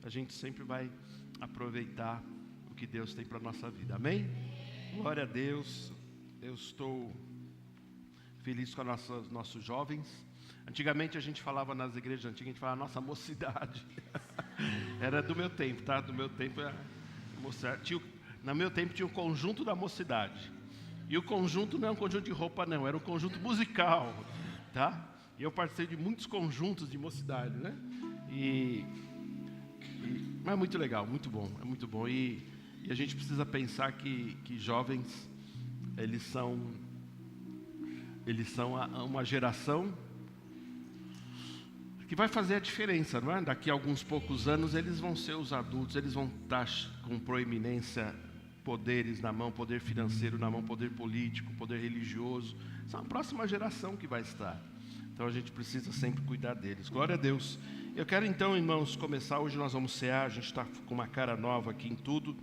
a gente sempre vai aproveitar o que Deus tem para a nossa vida. Amém? Glória a Deus. Eu estou feliz com nossos jovens. Antigamente a gente falava nas igrejas antigas, a gente falava nossa mocidade. Era do meu tempo, tá? Do meu tempo, no meu tempo tinha o conjunto da mocidade. E o conjunto não é um conjunto de roupa não, era um conjunto musical, tá? E eu participei de muitos conjuntos de mocidade, né? Mas é muito legal, muito bom, é muito bom. E a gente precisa pensar que jovens, eles são uma geração que vai fazer a diferença, não é? Daqui a alguns poucos anos eles vão ser os adultos, eles vão estar com proeminência, poderes na mão, poder financeiro na mão, poder político, poder religioso. São a próxima geração que vai estar. Então a gente precisa sempre cuidar deles. Glória a Deus. Eu quero então, irmãos, começar. Hoje nós vamos cear, a gente está com uma cara nova aqui em tudo.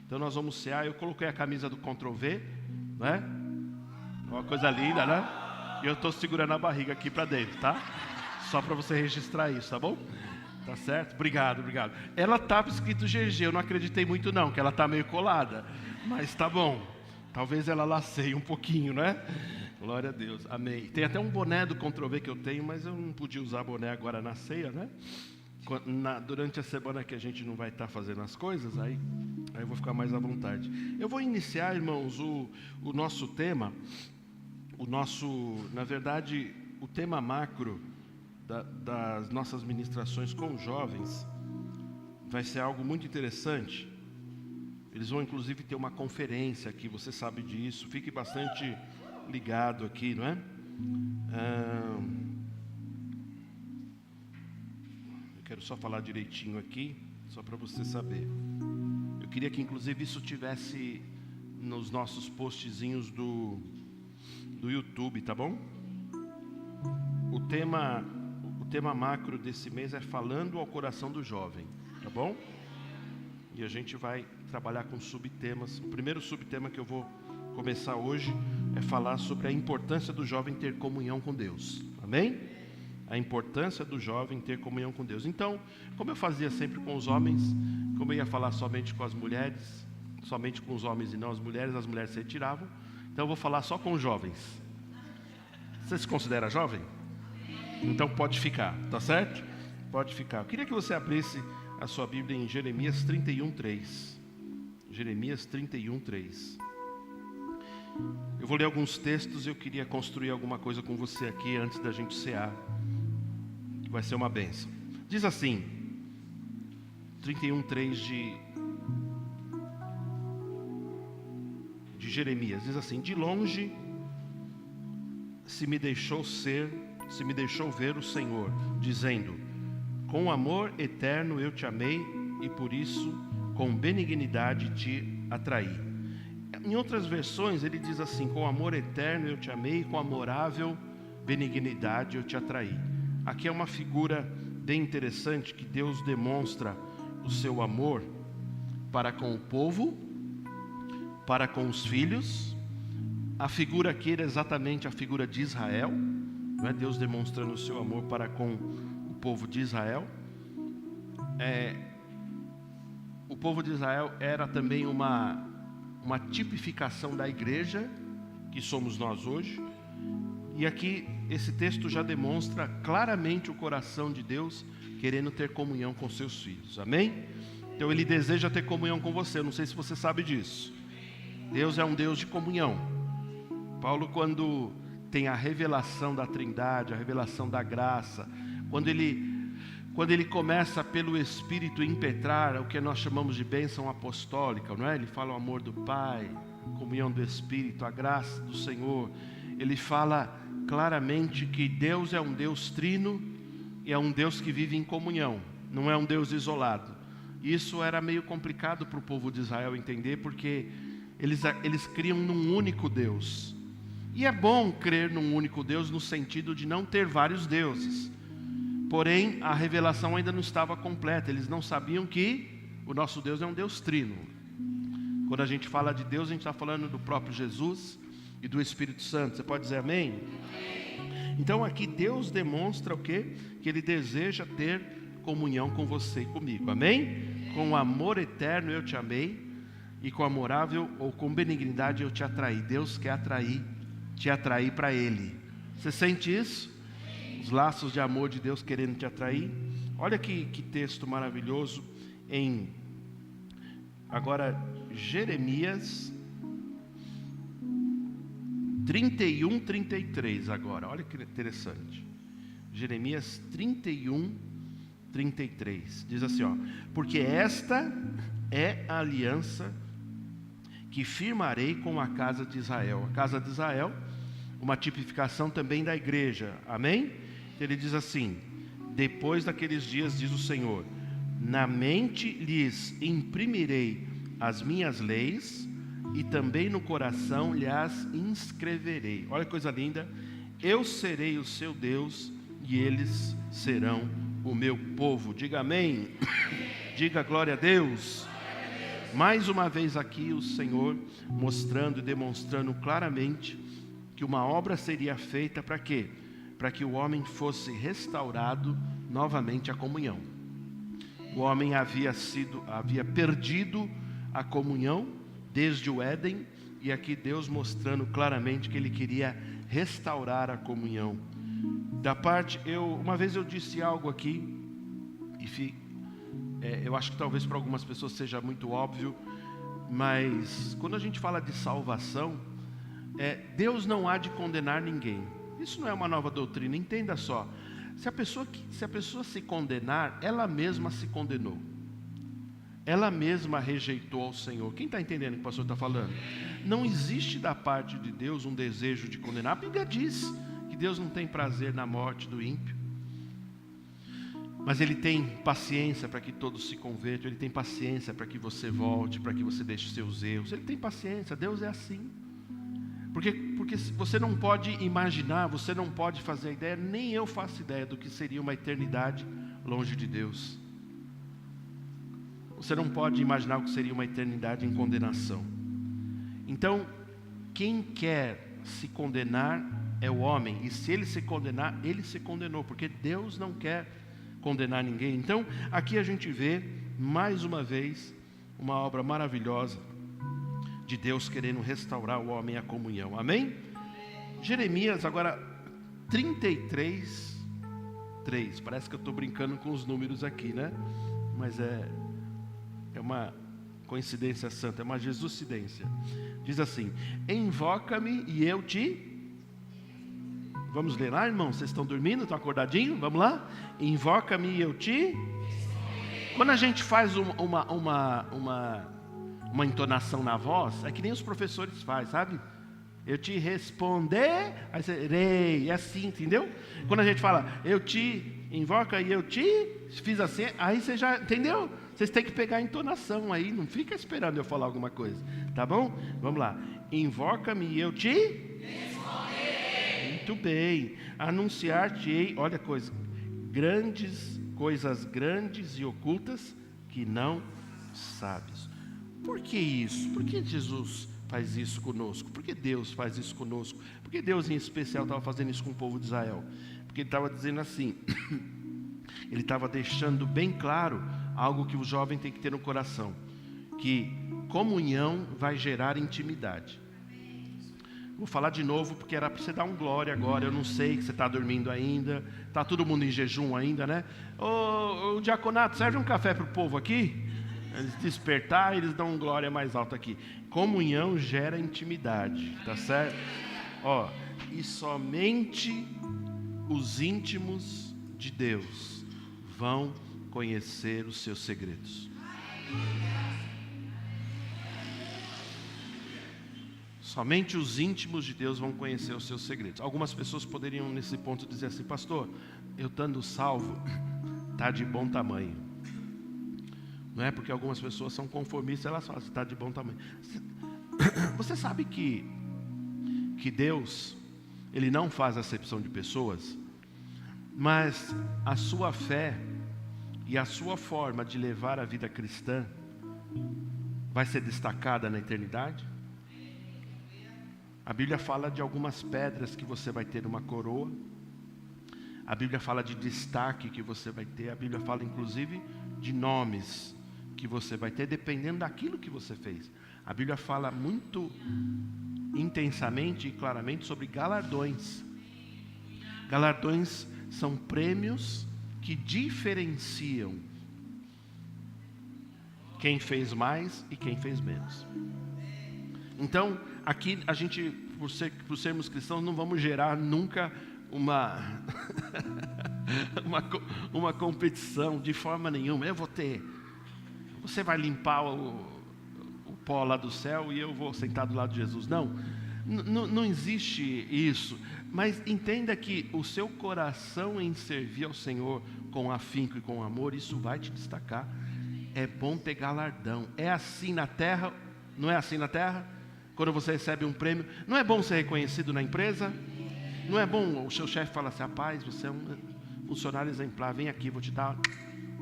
Então nós vamos cear. Eu coloquei a camisa do Ctrl+V, né? Uma coisa linda, né? E eu estou segurando a barriga aqui para dentro, tá? Só para você registrar isso, tá bom? Tá certo? Obrigado. Ela estava escrito GG, eu não acreditei muito não, que ela está meio colada. Mas tá bom. Talvez ela laceie um pouquinho, né? Glória a Deus, amém. Tem até um boné do Ctrl+V que eu tenho, mas eu não podia usar boné agora na ceia, né? Durante a semana que a gente não vai estar fazendo as coisas, aí eu vou ficar mais à vontade. Eu vou iniciar, irmãos, o nosso tema, na verdade, o tema macro das nossas ministrações com jovens vai ser algo muito interessante. Eles vão inclusive ter uma conferência aqui, você sabe disso, fique bastante ligado aqui, não é? Eu quero só falar direitinho aqui, só para você saber. Eu queria que inclusive isso tivesse nos nossos postzinhos do YouTube, tá bom? O tema macro desse mês é falando ao coração do jovem, tá bom? E a gente vai trabalhar com subtemas. O primeiro subtema que eu vou começar hoje é falar sobre a importância do jovem ter comunhão com Deus. Amém? A importância do jovem ter comunhão com Deus. Então, como eu fazia sempre com os homens, como eu ia falar somente com as mulheres, somente com os homens e não as mulheres se retiravam. Então eu vou falar só com os jovens. Você se considera jovem? Então pode ficar, tá certo? Pode ficar. Eu queria que você abrisse a sua Bíblia em Jeremias 31:3. Jeremias 31:3. Eu vou ler alguns textos e eu queria construir alguma coisa com você aqui antes da gente cear, que vai ser uma bênção. Diz assim, 31:3 de Jeremias, diz assim: de longe se me deixou ver o Senhor, dizendo: com amor eterno eu te amei e por isso com benignidade te atraí. Em outras versões ele diz assim: com amor eterno eu te amei e com amorável benignidade eu te atraí. Aqui é uma figura bem interessante que Deus demonstra o seu amor para com o povo, para com os filhos. A figura aqui era exatamente a figura de Israel, não é? Deus demonstrando o seu amor para com o povo de Israel. O povo de Israel era também uma tipificação da igreja, que somos nós hoje. E aqui esse texto já demonstra claramente o coração de Deus querendo ter comunhão com seus filhos, amém? Então ele deseja ter comunhão com você, eu não sei se você sabe disso. Deus é um Deus de comunhão. Paulo, quando tem a revelação da Trindade, a revelação da graça, quando ele começa pelo Espírito impetrar o que nós chamamos de bênção apostólica, não é? Ele fala o amor do Pai, a comunhão do Espírito, a graça do Senhor. Ele fala claramente que Deus é um Deus trino e é um Deus que vive em comunhão, não é um Deus isolado. Isso era meio complicado para o povo de Israel entender, porque eles criam num único Deus. E é bom crer num único Deus no sentido de não ter vários deuses. Porém, a revelação ainda não estava completa. Eles não sabiam que o nosso Deus é um Deus trino. Quando a gente fala de Deus, a gente está falando do próprio Jesus e do Espírito Santo. Você pode dizer amém? Então aqui Deus demonstra o quê? Que Ele deseja ter comunhão com você e comigo, amém? Com amor eterno eu te amei, e com amorável ou com benignidade eu te atraí. Deus quer te atrair para Ele. Você sente isso? Os laços de amor de Deus querendo te atrair. Olha que texto maravilhoso em agora Jeremias 31, 33 agora. Olha que interessante. Jeremias 31, 33. Diz assim, ó: porque esta é a aliança que firmarei com a casa de Israel. A casa de Israel, uma tipificação também da igreja. Amém? Ele diz assim: depois daqueles dias, diz o Senhor, na mente lhes imprimirei as minhas leis, e também no coração lhes inscreverei. Olha que coisa linda. Eu serei o seu Deus, e eles serão o meu povo. Diga amém. Diga glória a Deus. Mais uma vez aqui o Senhor mostrando e demonstrando claramente que uma obra seria feita para quê? Para que o homem fosse restaurado novamente à comunhão. O homem havia perdido a comunhão desde o Éden, e aqui Deus mostrando claramente que Ele queria restaurar a comunhão. Uma vez eu disse algo aqui, eu acho que talvez para algumas pessoas seja muito óbvio, mas quando a gente fala de salvação, Deus não há de condenar ninguém. Isso não é uma nova doutrina, entenda só. Se a pessoa se condenar, ela mesma se condenou. Ela mesma rejeitou ao Senhor. Quem está entendendo o que o pastor está falando? Não existe da parte de Deus um desejo de condenar. A Bíblia diz que Deus não tem prazer na morte do ímpio, mas Ele tem paciência para que todos se convertam. Ele tem paciência para que você volte, para que você deixe seus erros. Ele tem paciência, Deus é assim. Porque você não pode imaginar, você não pode fazer ideia, nem eu faço ideia do que seria uma eternidade longe de Deus. Você não pode imaginar o que seria uma eternidade em condenação. Então, quem quer se condenar é o homem. E se ele se condenar, ele se condenou, porque Deus não quer condenar ninguém. Então, aqui a gente vê, mais uma vez, uma obra maravilhosa de Deus querendo restaurar o homem à comunhão. Amém? Jeremias, agora, 33, 3. Parece que eu estou brincando com os números aqui, né? Mas é uma coincidência santa, é uma jesucidência. Diz assim: invoca-me e eu te... Vamos ler lá, irmão? Vocês estão dormindo? Estão acordadinhos? Vamos lá? Invoca-me e eu te... Quando a gente faz uma entonação na voz, é que nem os professores fazem, sabe? Eu te responder, aí você, rei, é assim, entendeu? Quando a gente fala, eu te invoca e eu te fiz assim, aí você já, entendeu? Vocês têm que pegar a entonação aí, não fica esperando eu falar alguma coisa, tá bom? Vamos lá. Invoca-me e eu te responderei. Muito bem. Anunciar-te-ei, olha coisas grandes e ocultas que não sabes. Por que isso? Por que Jesus faz isso conosco? Por que Deus faz isso conosco? Por que Deus em especial estava fazendo isso com o povo de Israel? Porque Ele estava dizendo assim, Ele estava deixando bem claro algo que o jovem tem que ter no coração, que comunhão vai gerar intimidade. Vou falar de novo porque era para você dar um glória agora. Eu não sei que você está dormindo ainda, está todo mundo em jejum ainda, né? Ô diaconato, serve um café para o povo aqui? Eles despertar, eles dão um glória mais alto aqui. Comunhão gera intimidade, tá certo? E somente os íntimos de Deus vão conhecer os seus segredos. Somente os íntimos de Deus vão conhecer os seus segredos. Algumas pessoas poderiam nesse ponto dizer assim: pastor, eu estando salvo, está de bom tamanho. Não é porque algumas pessoas são conformistas, elas falam, está de bom tamanho. Você sabe que Deus, Ele não faz acepção de pessoas, mas a sua fé e a sua forma de levar a vida cristã vai ser destacada na eternidade? A Bíblia fala de algumas pedras que você vai ter uma coroa. A Bíblia fala de destaque que você vai ter. A Bíblia fala inclusive de nomes que você vai ter, dependendo daquilo que você fez. A Bíblia fala muito intensamente e claramente sobre galardões. Galardões são prêmios que diferenciam quem fez mais e quem fez menos. Então, aqui a gente, por sermos cristãos, não vamos gerar nunca uma competição de forma nenhuma. Eu vou ter, você vai limpar o pó lá do céu e eu vou sentar do lado de Jesus. Não existe isso. Mas entenda que o seu coração em servir ao Senhor com afinco e com amor, isso vai te destacar. É bom ter galardão. É assim na terra, não é assim na terra? Quando você recebe um prêmio, não é bom ser reconhecido na empresa? Não é bom o seu chefe falar assim: rapaz, você é um funcionário exemplar, vem aqui, vou te dar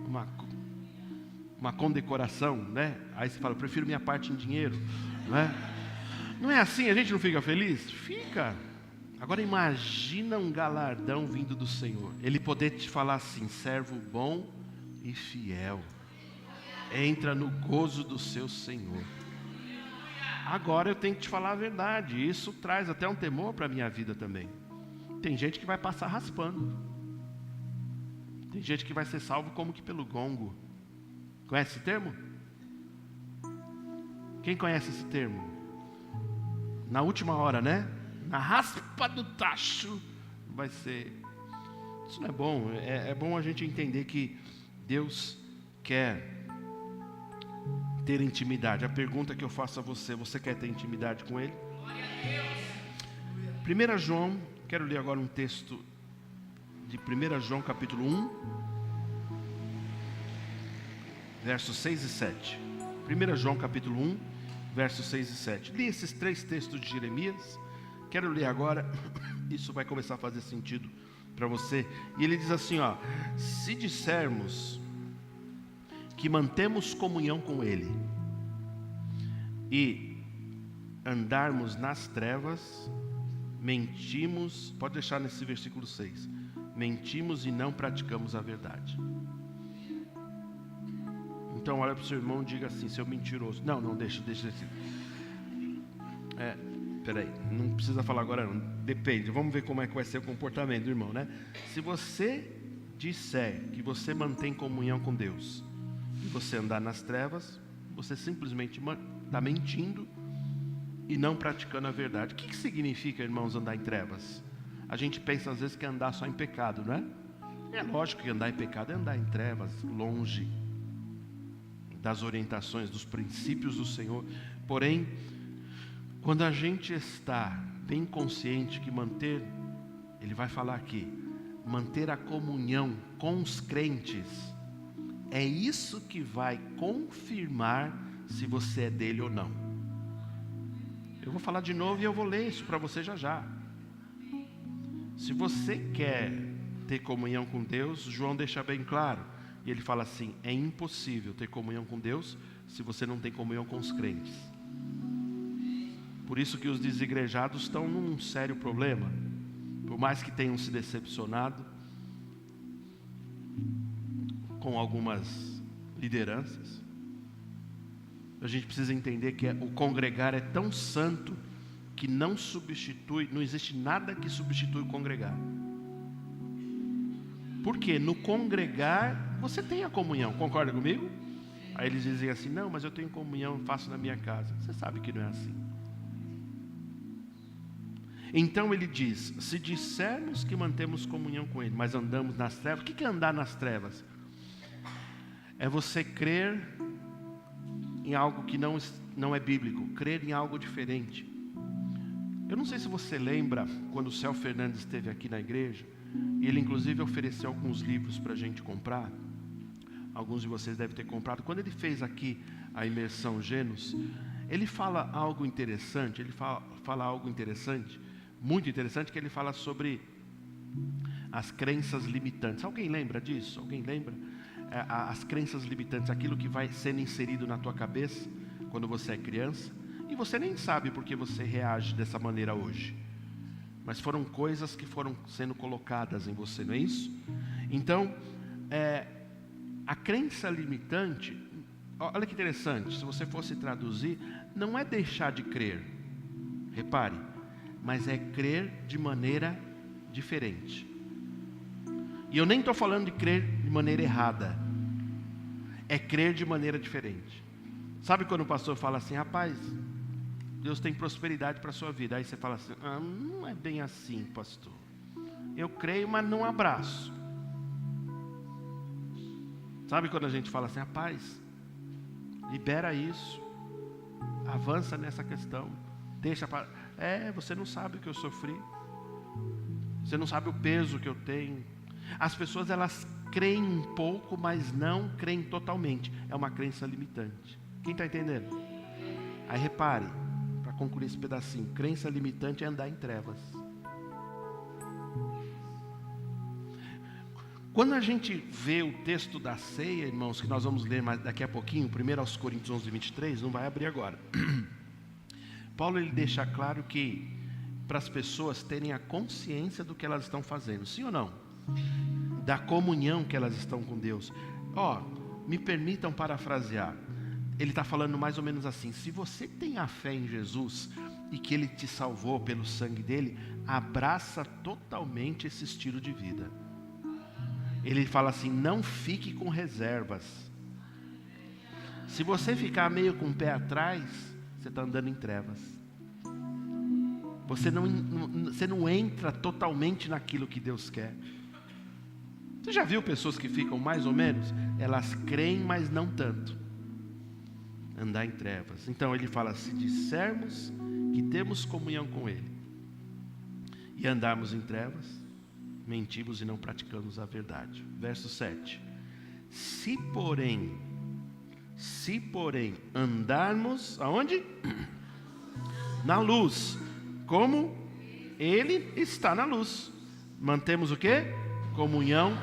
uma condecoração, né? Aí você fala: prefiro minha parte em dinheiro, né? Não é assim? A gente não fica feliz? Fica. Agora imagina um galardão vindo do Senhor. Ele poder te falar assim: servo bom e fiel, entra no gozo do seu Senhor. Agora eu tenho que te falar a verdade. Isso traz até um temor para a minha vida também. Tem gente que vai passar raspando. Tem gente que vai ser salvo como que pelo gongo. Conhece esse termo? Quem conhece esse termo? Na última hora, né? Na raspa do tacho vai ser. Isso não é bom. É bom a gente entender que Deus quer ter intimidade. A pergunta que eu faço a você: você quer ter intimidade com Ele? 1 João, quero ler agora um texto de 1 João capítulo 1, versos 6 e 7. 1 João capítulo 1, versos 6 e 7. Li esses 3 textos de Jeremias. Quero ler agora, isso vai começar a fazer sentido para você. E ele diz assim, ó: se dissermos que mantemos comunhão com Ele e andarmos nas trevas, mentimos. Pode deixar nesse versículo 6. Mentimos e não praticamos a verdade. Então olha para o seu irmão e diga assim: seu mentiroso. Não, deixa assim. Peraí, não precisa falar agora não. Depende, vamos ver como é que vai ser o comportamento do irmão, né? Se você disser que você mantém comunhão com Deus e você andar nas trevas, você simplesmente está mentindo e não praticando a verdade. O que significa, irmãos, andar em trevas? A gente pensa às vezes que é andar só em pecado, não é? É lógico que andar em pecado é andar em trevas, longe das orientações, dos princípios do Senhor. Porém, quando a gente está bem consciente que ele vai falar aqui, manter a comunhão com os crentes, é isso que vai confirmar se você é dele ou não. Eu vou falar de novo e eu vou ler isso para você já. Se você quer ter comunhão com Deus, João deixa bem claro. E ele fala assim: é impossível ter comunhão com Deus se você não tem comunhão com os crentes. Por isso que os desigrejados estão num sério problema. Por mais que tenham se decepcionado com algumas lideranças, a gente precisa entender que o congregar é tão santo que não existe nada que substitui o congregar. Porque no congregar você tem a comunhão, concorda comigo? Aí eles dizem assim: não, mas eu tenho comunhão, faço na minha casa. Você sabe que não é assim. Então ele diz: se dissermos que mantemos comunhão com Ele, mas andamos nas trevas. O que é andar nas trevas? É você crer em algo que não é bíblico, crer em algo diferente. Eu não sei se você lembra quando o Céu Fernandes esteve aqui na igreja, e ele inclusive ofereceu alguns livros para a gente comprar. Alguns de vocês devem ter comprado. Quando ele fez aqui a imersão Genos, ele fala algo interessante. Muito interessante, que ele fala sobre as crenças limitantes. Alguém lembra disso? Alguém lembra? As crenças limitantes, aquilo que vai sendo inserido na tua cabeça quando você é criança, e você nem sabe por que você reage dessa maneira hoje. mas foram coisas que foram sendo colocadas em você, não é isso? Então, a crença limitante, olha que interessante, se você fosse traduzir, não é deixar de crer, repare, mas é crer de maneira diferente. E eu nem estou falando de crer de maneira errada, é crer de maneira diferente. Sabe quando o pastor fala assim, rapaz, Deus tem prosperidade para a sua vida, aí você fala assim, não é bem assim, pastor, eu creio, mas não abraço. Sabe quando a gente fala assim, rapaz, libera isso, avança nessa questão, deixa para... você não sabe o que eu sofri, você não sabe o peso que eu tenho. As pessoas, elas creem um pouco, mas não creem totalmente, é uma crença limitante. Quem está entendendo? Aí repare, para concluir esse pedacinho, crença limitante é andar em trevas. Quando a gente vê o texto da ceia, irmãos, que nós vamos ler mais daqui a pouquinho, 1 Coríntios 11, 23, não vai abrir agora. Paulo, ele deixa claro que para as pessoas terem a consciência do que elas estão fazendo, sim ou não? Da comunhão que elas estão com Deus. Me permitam parafrasear. Ele está falando mais ou menos assim, se você tem a fé em Jesus e que Ele te salvou pelo sangue dele, abraça totalmente esse estilo de vida. Ele fala assim, não fique com reservas. Se você ficar meio com o pé atrás, você está andando em trevas. Você não entra totalmente naquilo que Deus quer. Você já viu pessoas que ficam mais ou menos? Elas creem, mas não tanto. Andar em trevas. Então ele fala, se dissermos que temos comunhão com Ele e andarmos em trevas, mentimos e não praticamos a verdade. Verso 7. Se porém andarmos, aonde? Na luz, como Ele está na luz, mantemos o quê? Comunhão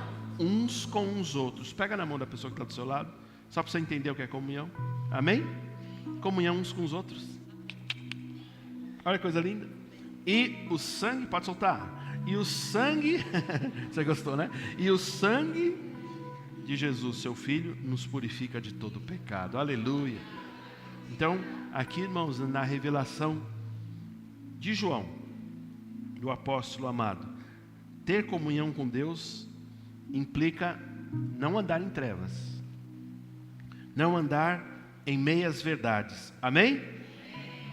uns com os outros. Pega na mão da pessoa que está do seu lado, só para você entender o que é comunhão. Amém? Comunhão uns com os outros. Olha que coisa linda. E o sangue, pode soltar. E o sangue, você gostou, né? E o sangue de Jesus, seu Filho, nos purifica de todo pecado. Aleluia. Então, aqui, irmãos, na revelação de João, do apóstolo amado, ter comunhão com Deus implica não andar em trevas, não andar em meias verdades. Amém?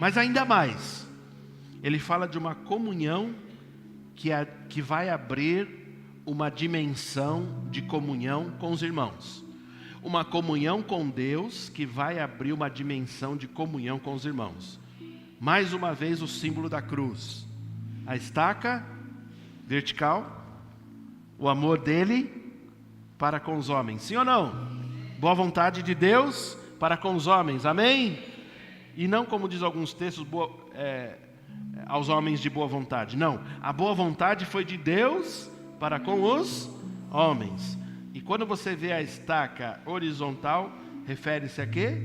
Mas ainda mais, ele fala de uma comunhão que vai abrir uma dimensão de comunhão com os irmãos. Uma comunhão com Deus que vai abrir uma dimensão de comunhão com os irmãos. Mais uma vez o símbolo da cruz. A estaca vertical, o amor dele para com os homens. Sim ou não? Boa vontade de Deus para com os homens. Amém? E não como diz alguns textos, aos homens de boa vontade. Não, a boa vontade foi de Deus para com os homens. E quando você vê a estaca horizontal, refere-se a quê?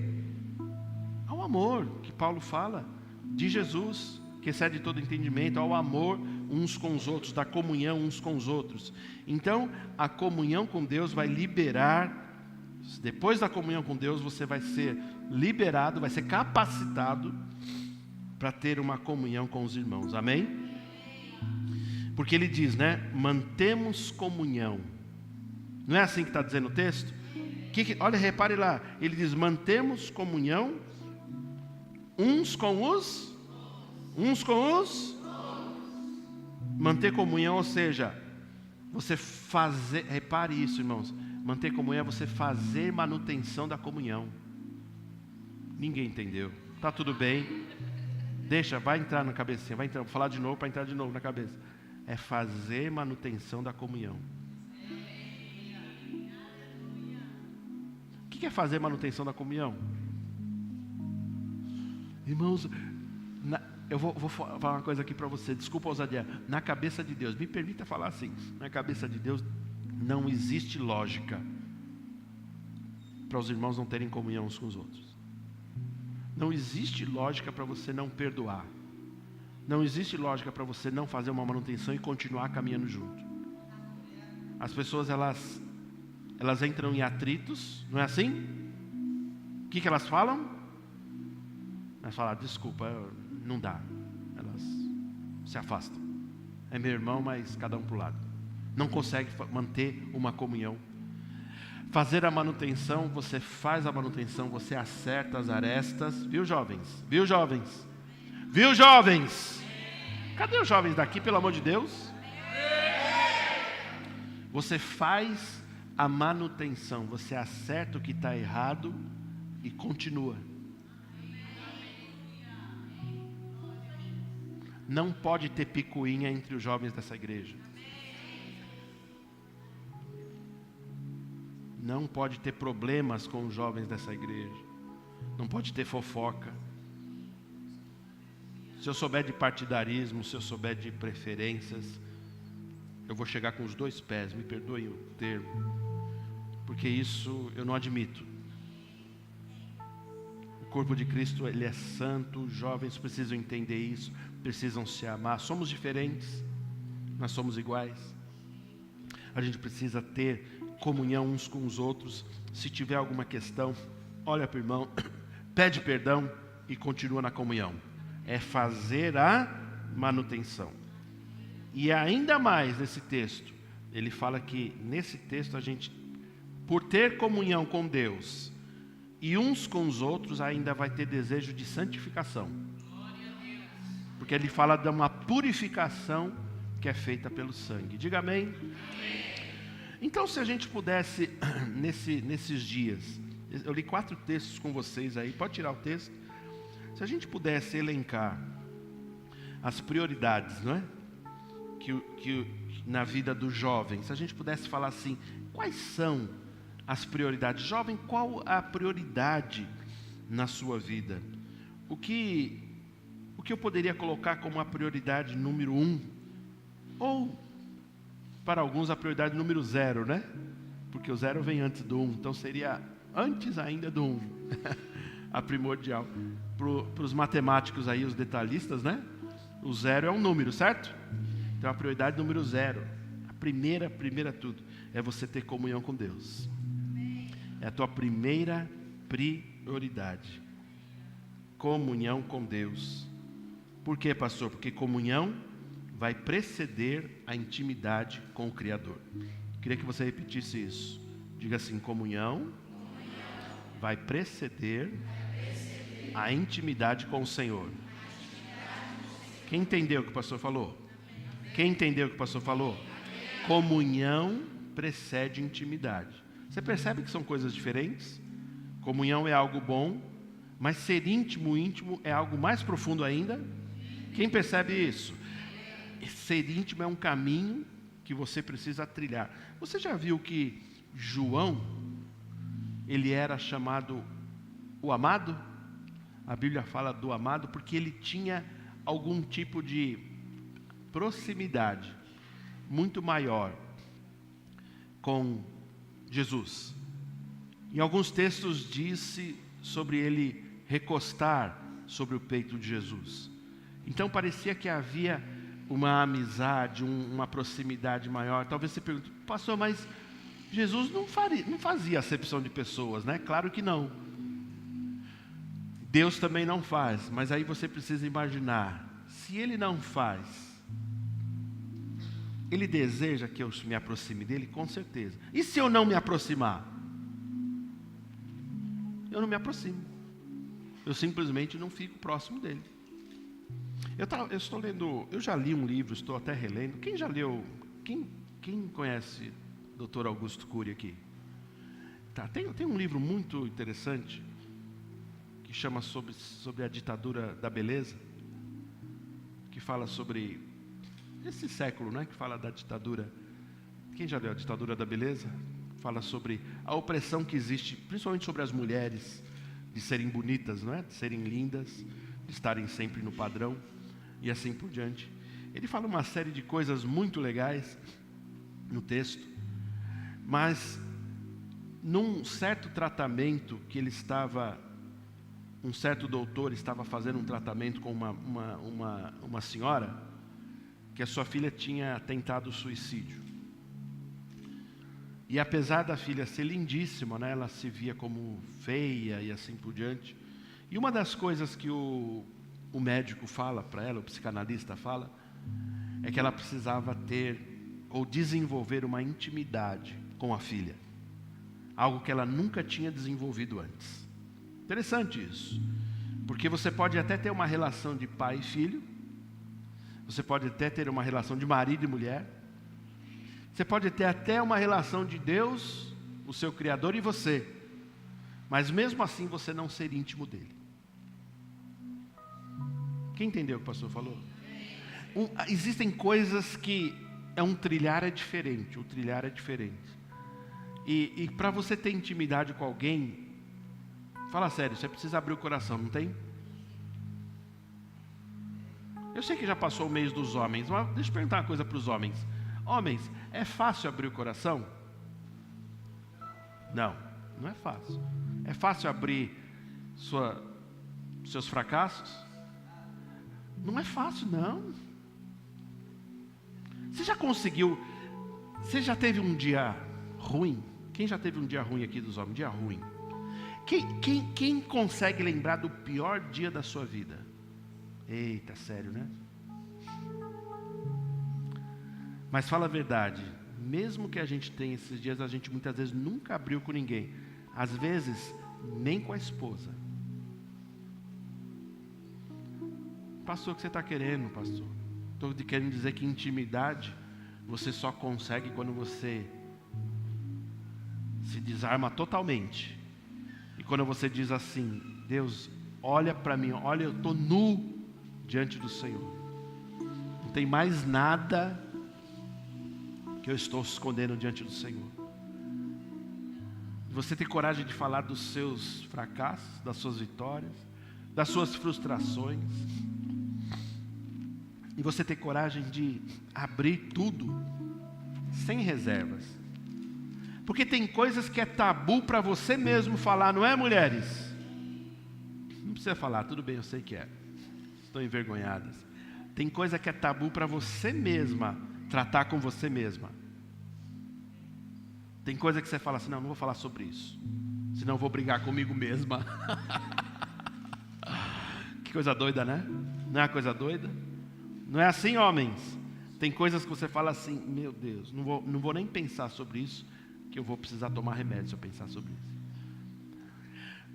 Ao amor que Paulo fala, de Jesus, que excede todo entendimento, ao amor uns com os outros, da comunhão uns com os outros. Então, a comunhão com Deus vai liberar, depois da comunhão com Deus, você vai ser liberado, vai ser capacitado para ter uma comunhão com os irmãos. Amém? Porque ele diz, né? Mantemos comunhão. Não é assim que está dizendo o texto? Olha, repare lá. Ele diz, mantemos comunhão uns com os... Manter comunhão, ou seja, você fazer... Repare isso, irmãos. Manter comunhão é você fazer manutenção da comunhão. Ninguém entendeu. Tá tudo bem. Deixa, vai entrar na cabecinha, vai entrar, vou falar de novo para entrar de novo na cabeça. É fazer manutenção da comunhão. O que é fazer manutenção da comunhão? Irmãos, eu vou falar uma coisa aqui para você, desculpa a ousadia. Na cabeça de Deus, me permita falar assim, na cabeça de Deus não existe lógica para os irmãos não terem comunhão uns com os outros. Não existe lógica para você não perdoar. Não existe lógica para você não fazer uma manutenção e continuar caminhando junto. As pessoas, elas entram em atritos, não é assim? O que elas falam? Elas falam, desculpa, não dá. Elas se afastam. É meu irmão, mas cada um para o lado. Não consegue manter uma comunhão. Fazer a manutenção, você faz a manutenção, você acerta as arestas. Viu, jovens? Viu, jovens? Viu, jovens? Cadê os jovens daqui, pelo amor de Deus? Você faz a manutenção, você acerta o que está errado e continua. Não pode ter picuinha entre os jovens dessa igreja. Não pode ter problemas com os jovens dessa igreja. Não pode ter fofoca. Se eu souber de partidarismo, se eu souber de preferências, eu vou chegar com os 2 pés, me perdoem o termo, porque isso eu não admito. O corpo de Cristo, ele é santo, os jovens precisam entender isso, precisam se amar. Somos diferentes, nós somos iguais. A gente precisa ter comunhão uns com os outros. Se tiver alguma questão, olha para o irmão, pede perdão e continua na comunhão. É fazer a manutenção. E ainda mais nesse texto, ele fala que nesse texto a gente, por ter comunhão com Deus e uns com os outros, ainda vai ter desejo de santificação. Porque ele fala de uma purificação que é feita pelo sangue. Diga amém. Então, se a gente pudesse, nesses dias, eu li 4 textos com vocês aí, pode tirar o texto. Se a gente pudesse elencar as prioridades, não é? Que na vida do jovem, se a gente pudesse falar assim, quais são as prioridades? Jovem, qual a prioridade na sua vida? O que eu poderia colocar como a prioridade número 1? Ou, para alguns, a prioridade número 0, né? Porque o 0 vem antes do 1, então seria antes ainda do 1. A primordial. Para os matemáticos aí, os detalhistas, né? O 0 é um número, certo? Então a prioridade número 0, a primeira tudo, é você ter comunhão com Deus. É a tua primeira prioridade. Comunhão com Deus. Por quê, pastor? Porque comunhão vai preceder a intimidade com o Criador. Queria que você repetisse isso. Diga assim, comunhão vai preceder a intimidade com o Senhor. Quem entendeu o que o pastor falou? Quem entendeu o que o pastor falou? Comunhão precede intimidade. Você percebe que são coisas diferentes? Comunhão é algo bom, mas ser íntimo é algo mais profundo ainda. Quem percebe isso? Ser íntimo é um caminho que você precisa trilhar. Você já viu que João, ele era chamado o amado? A Bíblia fala do amado porque ele tinha algum tipo de proximidade muito maior com Jesus. Em alguns textos disse sobre ele recostar sobre o peito de Jesus. Então parecia que havia uma amizade, uma proximidade maior. Talvez você pergunte, pastor, mas Jesus não fazia acepção de pessoas, né? Claro que não. Deus também não faz, mas aí você precisa imaginar, se Ele não faz, Ele deseja que eu me aproxime dEle? Com certeza. E se eu não me aproximar? Eu não me aproximo. Eu simplesmente não fico próximo dEle. Eu estou lendo, eu já li um livro, estou até relendo. Quem já leu? Quem conhece o Dr. Augusto Cury aqui? Tá, tem um livro muito interessante que chama sobre a ditadura da beleza, que fala sobre esse século, né? Que fala da ditadura. Quem já leu a ditadura da beleza? Fala sobre a opressão que existe, principalmente sobre as mulheres, de serem bonitas, não é? De serem lindas, de estarem sempre no padrão e assim por diante. Ele fala uma série de coisas muito legais no texto, mas num certo tratamento que ele estava, um certo doutor estava fazendo um tratamento com uma senhora, que a sua filha tinha tentado suicídio. E apesar da filha ser lindíssima, né, ela se via como feia e assim por diante. E uma das coisas que o médico fala para ela, o psicanalista fala, é que ela precisava ter ou desenvolver uma intimidade com a filha. Algo que ela nunca tinha desenvolvido antes. Interessante isso. Porque você pode até ter uma relação de pai e filho. Você pode até ter uma relação de marido e mulher. Você pode ter até uma relação de Deus, o seu Criador, e você. Mas mesmo assim você não ser íntimo dele. Quem entendeu o que o pastor falou? Existem coisas que um trilhar é diferente. O trilhar é diferente. E para você ter intimidade com alguém, fala sério, você precisa abrir o coração, não tem? Eu sei que já passou o mês dos homens, mas deixa eu perguntar uma coisa para os homens. Homens, é fácil abrir o coração? Não, não é fácil. É fácil abrir seus fracassos? Não é fácil, não. Você já teve um dia ruim? Quem já teve um dia ruim aqui dos homens? Um dia ruim. Quem consegue lembrar do pior dia da sua vida? Eita, sério, né? Mas fala a verdade, mesmo que a gente tenha esses dias, a gente muitas vezes nunca abriu com ninguém. Às vezes, nem com a esposa. Pastor, o que você está querendo, pastor? Estou querendo dizer que intimidade você só consegue quando você se desarma totalmente. E quando você diz assim, Deus, olha para mim, olha, eu estou nu diante do Senhor. Não tem mais nada que eu estou escondendo diante do Senhor. Você ter coragem de falar dos seus fracassos, das suas vitórias, das suas frustrações. E você ter coragem de abrir tudo, sem reservas. Porque tem coisas que é tabu para você mesmo falar, não é, mulheres? Não precisa falar, tudo bem, eu sei que é. Estão envergonhadas. Tem coisa que é tabu para você mesma tratar com você mesma. Tem coisa que você fala assim, não vou falar sobre isso, senão eu vou brigar comigo mesma. Que coisa doida, né? Não é uma coisa doida? Não é assim, homens? Tem coisas que você fala assim, meu Deus, não vou nem pensar sobre isso, que eu vou precisar tomar remédio se eu pensar sobre isso.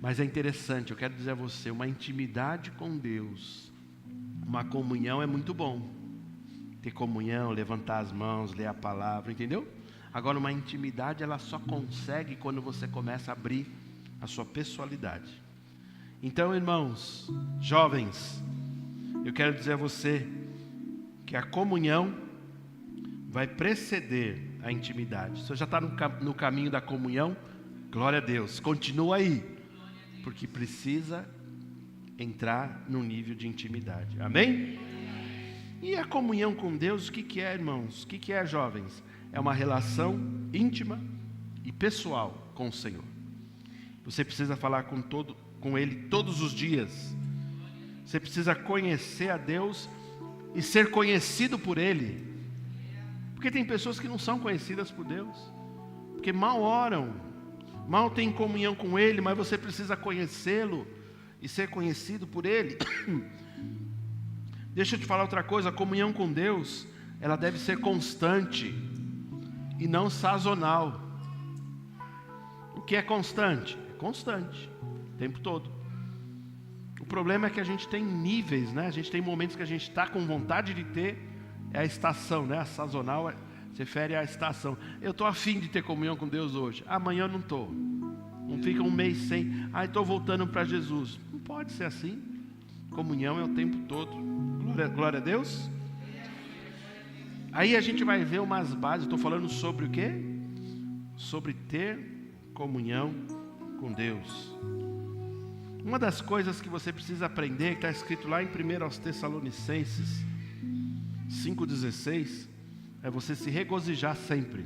Mas é interessante, eu quero dizer a você, uma intimidade com Deus, uma comunhão é muito bom. Ter comunhão, levantar as mãos, ler a palavra, entendeu? Agora, uma intimidade, ela só consegue quando você começa a abrir a sua pessoalidade. Então, irmãos, jovens, eu quero dizer a você que a comunhão vai preceder a intimidade. Você já está no caminho da comunhão? Glória a Deus, continua aí, porque precisa entrar no nível de intimidade, amém? E a comunhão com Deus, o que é, irmãos? O que é, jovens? É uma relação íntima e pessoal com o Senhor. Você precisa falar com Ele todos os dias. Você precisa conhecer a Deus e ser conhecido por Ele. Porque tem pessoas que não são conhecidas por Deus, porque mal oram, mal têm comunhão com Ele, mas você precisa conhecê-lo e ser conhecido por Ele. Deixa eu te falar outra coisa, a comunhão com Deus, ela deve ser constante e não sazonal. O que é constante? É constante, o tempo todo. O problema é que a gente tem níveis, né? A gente tem momentos que a gente está com vontade de ter, é a estação, né? A sazonal se refere à estação. Eu estou afim de ter comunhão com Deus hoje, amanhã eu não estou. Não fica um mês sem, estou voltando para Jesus. Não pode ser assim. Comunhão é o tempo todo. Glória a Deus. Aí a gente vai ver umas bases. Estou falando sobre o quê? Sobre ter comunhão com Deus. Uma das coisas que você precisa aprender, que está escrito lá em 1 Tessalonicenses 5,16, é você se regozijar sempre.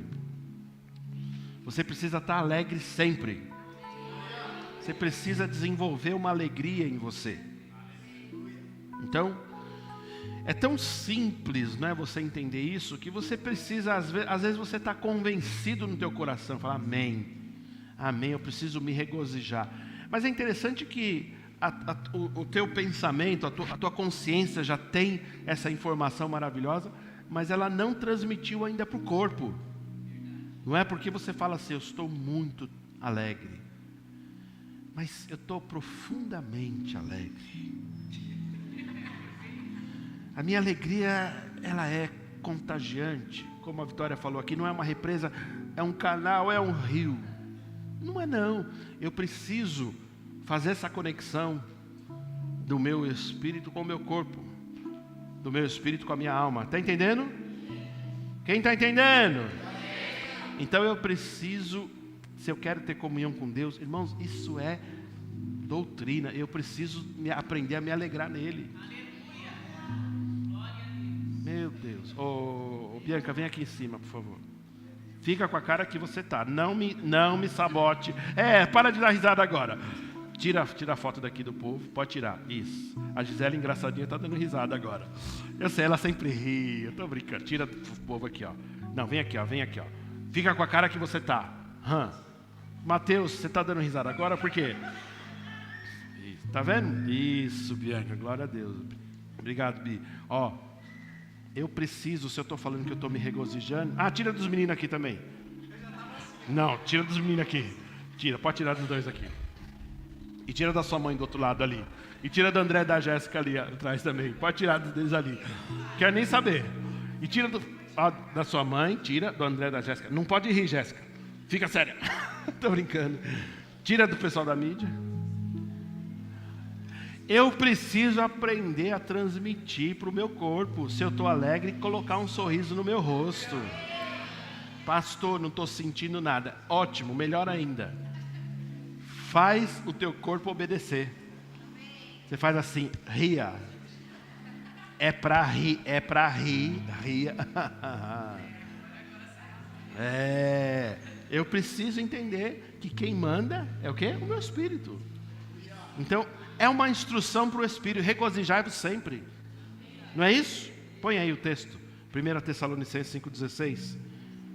Você precisa estar alegre sempre. Você precisa desenvolver uma alegria em você. Então, é tão simples, né, você entender isso, que você precisa, às vezes você está convencido no teu coração, fala amém, amém, eu preciso me regozijar. Mas é interessante que o teu pensamento, a tua consciência já tem essa informação maravilhosa, mas ela não transmitiu ainda para o corpo. Não é porque você fala assim, eu estou muito alegre, mas eu estou profundamente alegre. A minha alegria, ela é contagiante. Como a Vitória falou aqui, não é uma represa, é um canal, é um rio. Não é não. Eu preciso fazer essa conexão do meu espírito com o meu corpo, do meu espírito com a minha alma. Está entendendo? Quem está entendendo? Então eu preciso, se eu quero ter comunhão com Deus, irmãos, isso é doutrina. Eu preciso aprender a me alegrar nele. Meu Deus. Ô, Bianca, vem aqui em cima, por favor. Fica com a cara que você tá. Não me sabote. Para de dar risada agora. Tira a foto daqui do povo. Pode tirar. Isso. A Gisele engraçadinha tá dando risada agora. Eu sei, ela sempre ri. Eu tô brincando. Tira o povo aqui, ó. Não, vem aqui, ó. Fica com a cara que você tá. Mateus, você tá dando risada agora por quê? Isso. Tá vendo? Isso, Bianca. Glória a Deus. Obrigado, Bi. Ó. Eu preciso, se eu estou falando que eu estou me regozijando... tira dos meninos aqui também. Não, tira dos meninos aqui. Tira, pode tirar dos dois aqui. E tira da sua mãe do outro lado ali. E tira do André e da Jéssica ali atrás também. Pode tirar deles ali. Quero nem saber. E tira da sua mãe, tira do André e da Jéssica. Não pode rir, Jéssica. Fica séria. Estou brincando. Tira do pessoal da mídia. Eu preciso aprender a transmitir para o meu corpo, se eu estou alegre, colocar um sorriso no meu rosto. Pastor, não estou sentindo nada. Ótimo, melhor ainda. Faz o teu corpo obedecer. Você faz assim, ria. É para rir, ria. Eu preciso entender que quem manda é o quê? O meu espírito. Então, é uma instrução para o Espírito, regozijai-vos sempre. Não é isso? Põe aí o texto, 1 Tessalonicenses 5,16.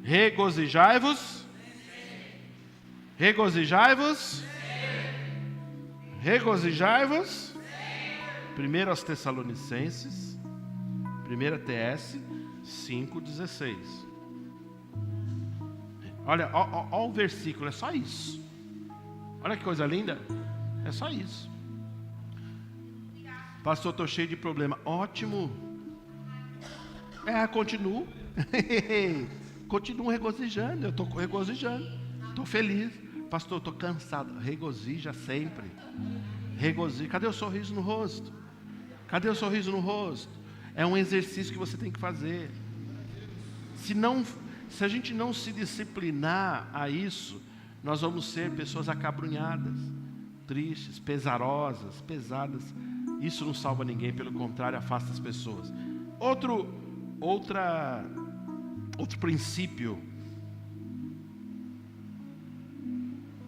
Regozijai-vos. Regozijai-vos. Regozijai-vos. 1 Tessalonicenses, 1 TS 5,16. Olha, ó o versículo, é só isso. Olha que coisa linda. É só isso. Pastor, estou cheio de problema. Ótimo. Continuo. Continuo regozijando. Eu estou regozijando. Estou feliz. Pastor, estou cansado. Regozija sempre. Regozija. Cadê o sorriso no rosto? Cadê o sorriso no rosto? É um exercício que você tem que fazer. Se a gente não se disciplinar a isso, nós vamos ser pessoas acabrunhadas, tristes, pesadas. Isso não salva ninguém, pelo contrário, afasta as pessoas. Outro princípio,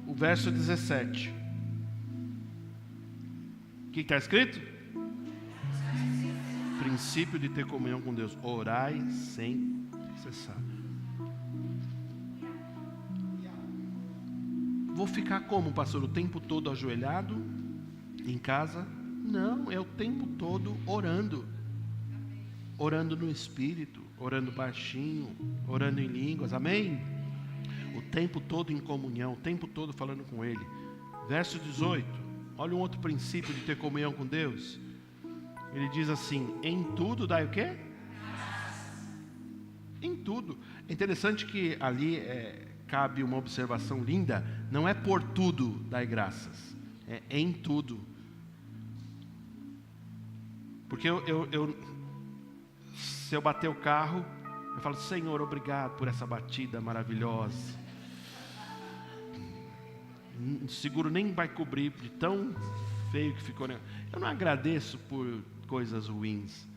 o verso 17. O que está escrito? Princípio de ter comunhão com Deus. Orai sem cessar. Vou ficar como, pastor? O tempo todo ajoelhado em casa? Não, é o tempo todo orando. Orando no Espírito, orando baixinho, orando em línguas, amém? O tempo todo em comunhão, o tempo todo falando com Ele. Verso 18, olha um outro princípio de ter comunhão com Deus. Ele diz assim, em tudo dai o quê? Em tudo. É interessante que ali cabe uma observação linda, não é por tudo dai graças, é em tudo. Porque se eu bater o carro, eu falo, Senhor, obrigado por essa batida maravilhosa. O seguro nem vai cobrir de tão feio que ficou. Eu não agradeço por coisas ruins,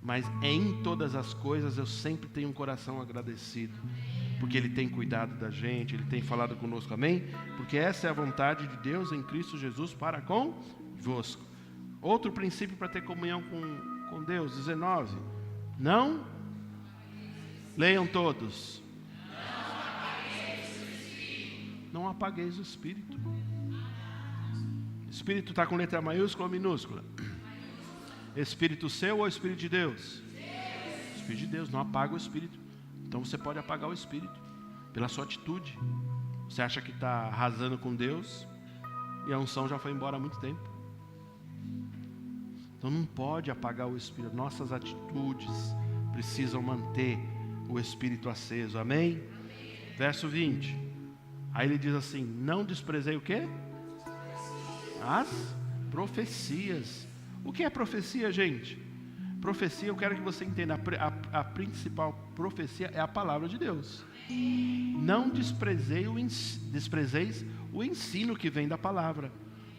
mas em todas as coisas eu sempre tenho um coração agradecido. porque Ele tem cuidado da gente, Ele tem falado conosco, amém? Porque essa é a vontade de Deus em Cristo Jesus para convosco. Outro princípio para ter comunhão com Deus, 19. Não, leiam todos. Não apagueis o Espírito. Espírito está com letra maiúscula ou minúscula? Espírito seu ou Espírito de Deus? Espírito de Deus, não apaga o Espírito. Então você pode apagar o Espírito pela sua atitude. Você acha que está arrasando com Deus e a unção já foi embora há muito tempo. Então não pode apagar o Espírito. Nossas atitudes precisam manter o Espírito aceso, amém? Verso 20. Aí ele diz assim: não desprezei o quê? As profecias. O que é profecia, gente? Profecia, eu quero que você entenda, a principal profecia é a palavra de Deus. Não desprezeis o ensino que vem da palavra.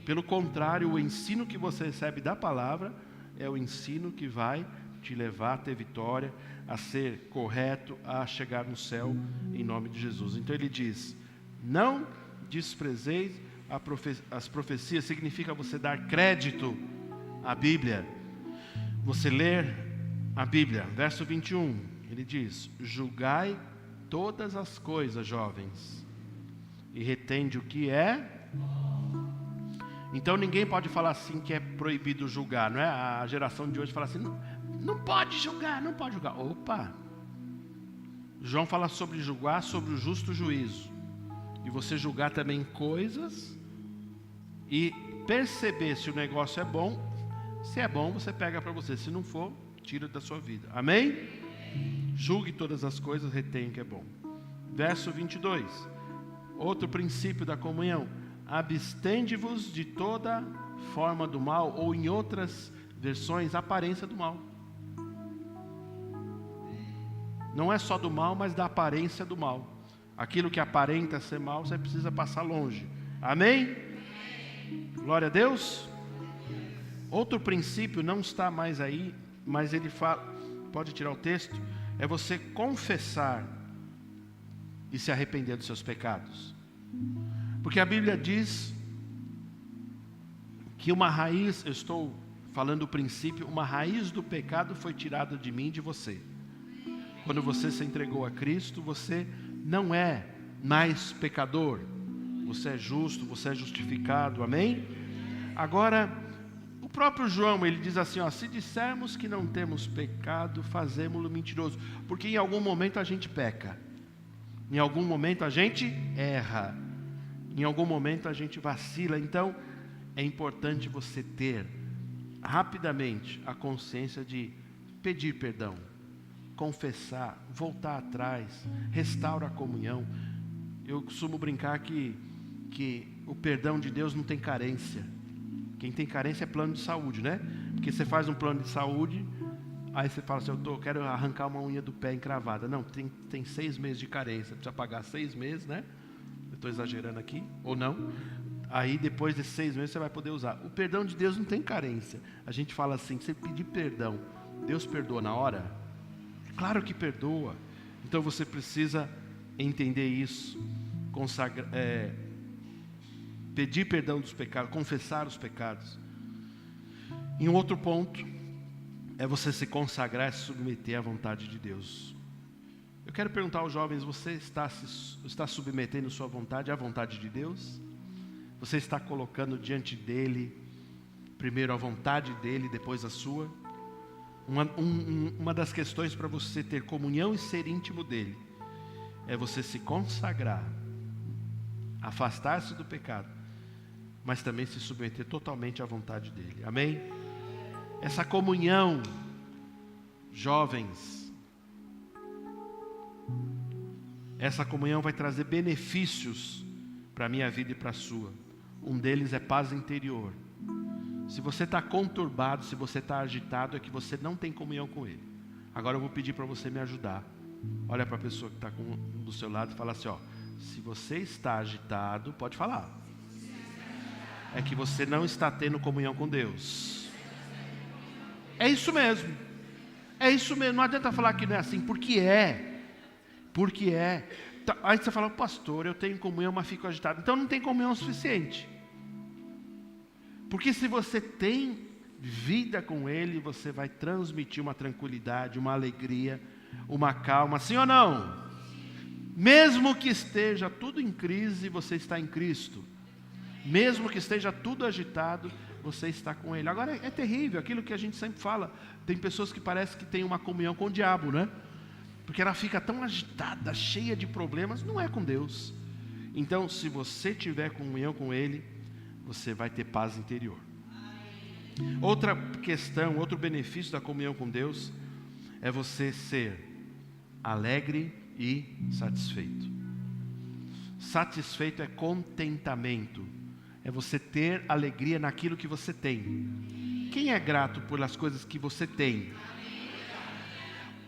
Pelo contrário, o ensino que você recebe da palavra é o ensino que vai te levar a ter vitória, a ser correto, a chegar no céu, em nome de Jesus. Então ele diz: não desprezeis as profecias. Significa você dar crédito à Bíblia, você ler a Bíblia. Verso 21, ele diz: julgai todas as coisas, jovens, e retende o que é. Então ninguém pode falar assim que é proibido julgar, não é? A geração de hoje fala assim: não pode julgar, não pode julgar. Opa! João fala sobre julgar, sobre o justo juízo. E você julgar também coisas e perceber se o negócio é bom. Se é bom, você pega para você. Se não for, tira da sua vida. Amém? Julgue todas as coisas, retém o que é bom. Verso 22. Outro princípio da comunhão: abstende-vos de toda forma do mal, ou em outras versões, aparência do mal. Não é só do mal, mas da aparência do mal. Aquilo que aparenta ser mal, você precisa passar longe. Amém? Glória a Deus. Outro princípio não está mais aí, mas ele fala, pode tirar o texto, é você confessar e se arrepender dos seus pecados. Porque a Bíblia diz que uma raiz, eu estou falando do princípio, uma raiz do pecado foi tirada de mim e de você. Quando você se entregou a Cristo, você não é mais pecador. Você é justo, você é justificado, amém? Agora, o próprio João, ele diz assim, ó: se dissermos que não temos pecado, fazemo-lo mentiroso. Porque em algum momento a gente peca. Em algum momento a gente erra. Em algum momento a gente vacila. Então, é importante você ter rapidamente a consciência de pedir perdão, confessar, voltar atrás, restaura a comunhão. Eu costumo brincar que o perdão de Deus não tem carência. Quem tem carência é plano de saúde, né? Porque você faz um plano de saúde, aí você fala assim: eu quero arrancar uma unha do pé encravada. Não, tem 6 meses de carência, precisa pagar 6 meses, né? Eu estou exagerando aqui, ou não? Aí depois desses 6 meses você vai poder usar. O perdão de Deus não tem carência. A gente fala assim: você pedir perdão, Deus perdoa na hora? Claro que perdoa. Então você precisa entender isso, pedir perdão dos pecados, confessar os pecados. E um outro ponto é você se consagrar e se submeter à vontade de Deus. Eu quero perguntar aos jovens: você está submetendo sua vontade à vontade de Deus? Você está colocando diante dele primeiro a vontade dele, depois a sua? Uma das questões para você ter comunhão e ser íntimo dele é você se consagrar, afastar-se do pecado, mas também se submeter totalmente à vontade dele. Amém? Essa comunhão, jovens, essa comunhão vai trazer benefícios para a minha vida e para a sua. Um deles é paz interior. Se você está conturbado, se você está agitado, é que você não tem comunhão com ele. Agora eu vou pedir para você me ajudar. Olha para a pessoa que está do seu lado e fala assim, ó: se você está agitado, pode falar, é que você não está tendo comunhão com Deus. É isso mesmo. É isso mesmo. Não adianta falar que não é assim, porque é. Aí você fala, pastor, eu tenho comunhão, mas fico agitado. Então não tem comunhão suficiente. Porque se você tem vida com Ele, você vai transmitir uma tranquilidade, uma alegria, uma calma, sim ou não? Mesmo que esteja tudo em crise, você está em Cristo. Mesmo que esteja tudo agitado, você está com Ele. Agora é terrível, aquilo que a gente sempre fala. Tem pessoas que parece que têm uma comunhão com o diabo, né? Porque ela fica tão agitada, cheia de problemas, não é com Deus. Então, se você tiver comunhão com Ele, você vai ter paz interior. Outra questão, outro benefício da comunhão com Deus é você ser alegre e satisfeito. Satisfeito é contentamento, é você ter alegria naquilo que você tem. Quem é grato pelas coisas que você tem?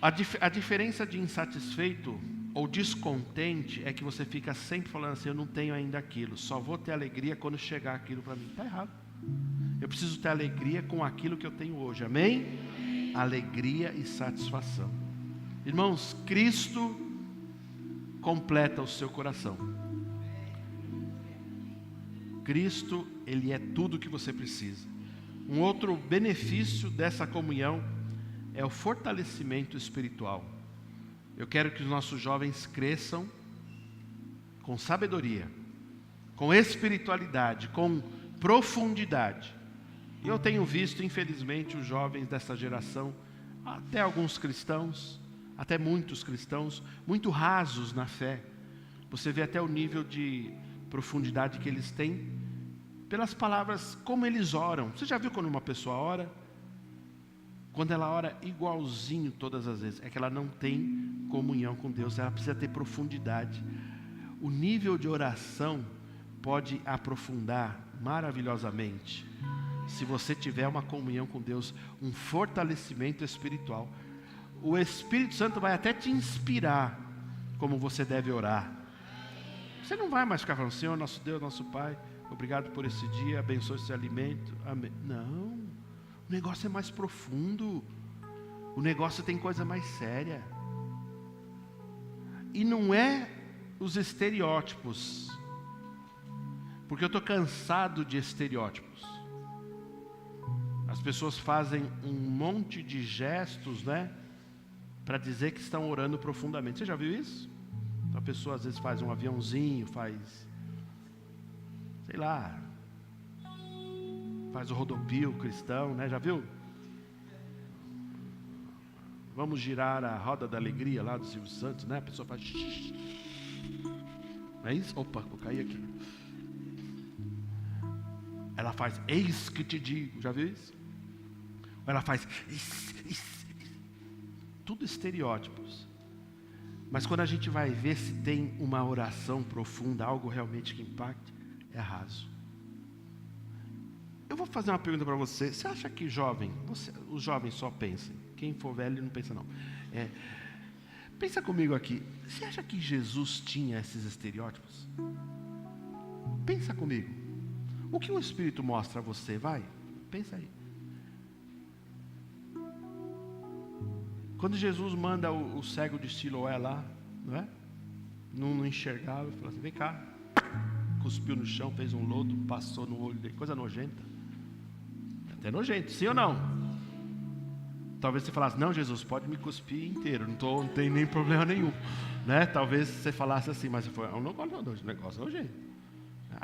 A diferença de insatisfeito ou descontente é que você fica sempre falando assim, eu não tenho ainda aquilo, só vou ter alegria quando chegar aquilo para mim. Está errado. Eu preciso ter alegria com aquilo que eu tenho hoje, amém? Alegria e satisfação. Irmãos, Cristo completa o seu coração. Cristo, Ele é tudo o que você precisa. Um outro benefício dessa comunhão é o fortalecimento espiritual. Eu quero que os nossos jovens cresçam com sabedoria, com espiritualidade, com profundidade. E eu tenho visto, infelizmente, os jovens dessa geração, até alguns cristãos, até muitos cristãos, muito rasos na fé. Você vê até o nível de profundidade que eles têm pelas palavras, como eles oram. Você já viu quando uma pessoa ora? Quando ela ora igualzinho todas as vezes, é que ela não tem comunhão com Deus, ela precisa ter profundidade. O nível de oração pode aprofundar maravilhosamente, se você tiver uma comunhão com Deus, um fortalecimento espiritual. O Espírito Santo vai até te inspirar como você deve orar. Você não vai mais ficar falando, Senhor, nosso Deus, nosso Pai, obrigado por esse dia, abençoe esse alimento, amém. Não, o negócio é mais profundo, o negócio tem coisa mais séria. E não é os estereótipos, porque eu estou cansado de estereótipos. As pessoas fazem um monte de gestos, né, para dizer que estão orando profundamente. Você já viu isso? Então, a pessoa às vezes faz um aviãozinho, faz, sei lá, faz o rodopio cristão, né? Já viu? Vamos girar a roda da alegria lá do Silvio Santos, né? A pessoa faz, não é isso? Opa, vou cair aqui. Ela faz, eis que te digo, já viu isso? Ou ela faz, tudo estereótipos. Mas quando a gente vai ver se tem uma oração profunda, algo realmente que impacte, é raso. Eu vou fazer uma pergunta para você. Você acha que os jovens só pensam? Quem for velho não pensa não. Pensa comigo aqui. Você acha que Jesus tinha esses estereótipos? Pensa comigo. O que o Espírito mostra a você? Vai, pensa aí. Quando Jesus manda o cego de Siloé lá, não é? Não enxergava, falou assim, vem cá. Cuspiu no chão, fez um lodo, passou no olho dele, coisa nojenta. Até nojento, sim ou não? Talvez você falasse, não, Jesus, pode me cuspir inteiro, não tem nem problema nenhum, né? Talvez você falasse assim, mas foi um negócio nojento.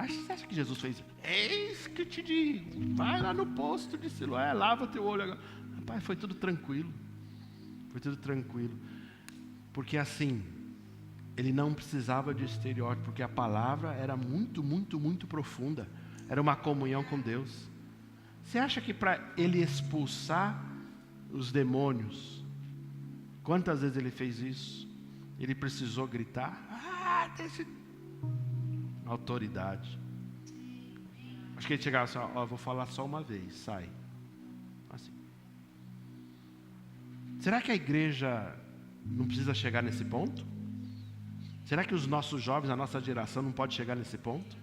Você acha que Jesus fez? Eis que te digo, vai lá no posto de Siloé, lava teu olho agora. Rapaz, foi tudo tranquilo. Foi tudo tranquilo. Porque assim, ele não precisava de estereótipo, porque a palavra era muito, muito, muito profunda. Era uma comunhão com Deus. Você acha que para ele expulsar os demônios, quantas vezes ele fez isso? Ele precisou gritar? Autoridade. Acho que ele chegava assim, vou falar só uma vez, sai. Assim. Será que a igreja não precisa chegar nesse ponto? Será que os nossos jovens, a nossa geração não pode chegar nesse ponto?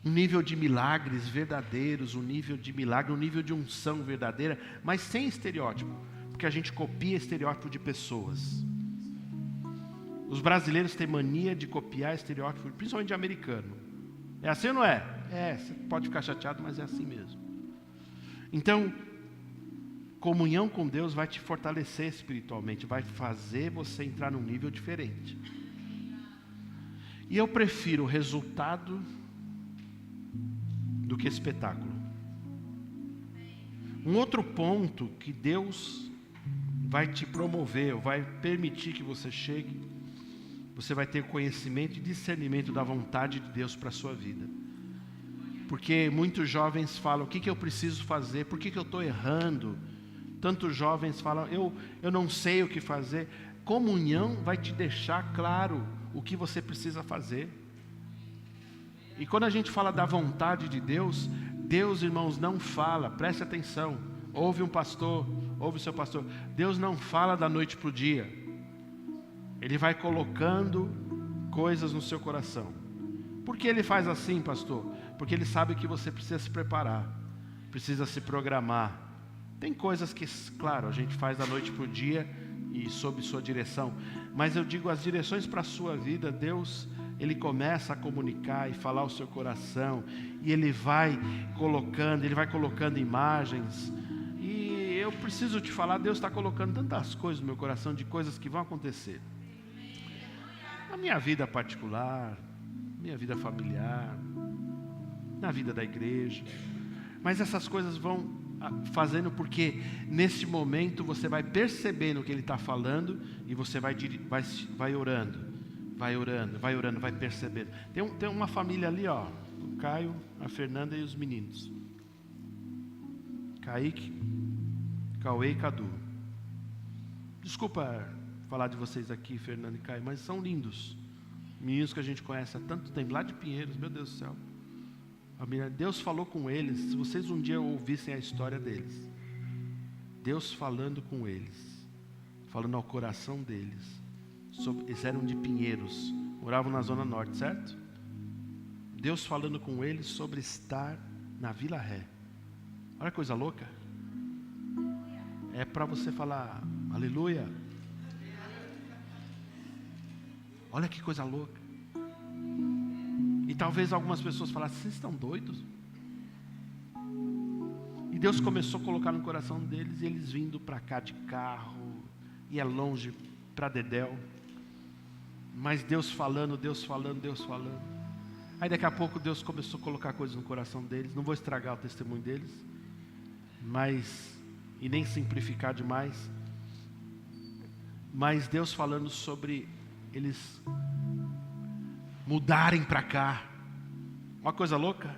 Um nível de milagres verdadeiros, um nível de milagre, um nível de unção verdadeira, mas sem estereótipo, porque a gente copia estereótipo de pessoas. Os brasileiros têm mania de copiar estereótipos, principalmente de americano. É assim ou não é? Você pode ficar chateado, mas é assim mesmo. Então, comunhão com Deus vai te fortalecer espiritualmente, vai fazer você entrar num nível diferente. E eu prefiro o resultado do que espetáculo. Um outro ponto que Deus vai te promover, vai permitir que você chegue, você vai ter conhecimento e discernimento da vontade de Deus para a sua vida. Porque muitos jovens falam, o que eu preciso fazer? Por que eu estou errando? Tantos jovens falam, eu não sei o que fazer. Comunhão vai te deixar claro o que você precisa fazer. E quando a gente fala da vontade de Deus, Deus, irmãos, não fala, preste atenção, ouve um pastor, ouve o seu pastor, Deus não fala da noite para o dia. Ele vai colocando coisas no seu coração. Por que Ele faz assim, pastor? Porque Ele sabe que você precisa se preparar, precisa se programar. Tem coisas que, claro, a gente faz da noite para o dia e sob sua direção. Mas eu digo, as direções para a sua vida, Deus, Ele começa a comunicar e falar ao seu coração. E Ele vai colocando imagens. E eu preciso te falar, Deus está colocando tantas coisas no meu coração, de coisas que vão acontecer. Na minha vida particular, minha vida familiar, na vida da igreja. Mas essas coisas vão fazendo porque nesse momento você vai percebendo o que Ele está falando e você vai orando, vai percebendo. Tem uma família ali, ó, o Caio, a Fernanda e os meninos, Kaique, Cauê e Cadu. Desculpa falar de vocês aqui, Fernanda e Caio, mas são lindos, meninos que a gente conhece há tanto tempo, lá de Pinheiros, meu Deus do céu. Deus falou com eles, se vocês um dia ouvissem a história deles, Deus falando com eles, falando ao coração deles, eles eram de Pinheiros, moravam na Zona Norte, certo? Deus falando com eles sobre estar na Vila Ré. Olha que coisa louca. É para você falar, aleluia. Olha que coisa louca. E talvez algumas pessoas falassem, vocês estão doidos? E Deus começou a colocar no coração deles, e eles vindo para cá de carro, e é longe para Dedéu. Mas Deus falando. Aí daqui a pouco Deus começou a colocar coisas no coração deles. Não vou estragar o testemunho deles, e nem simplificar demais. Mas Deus falando sobre eles mudarem para cá. Uma coisa louca.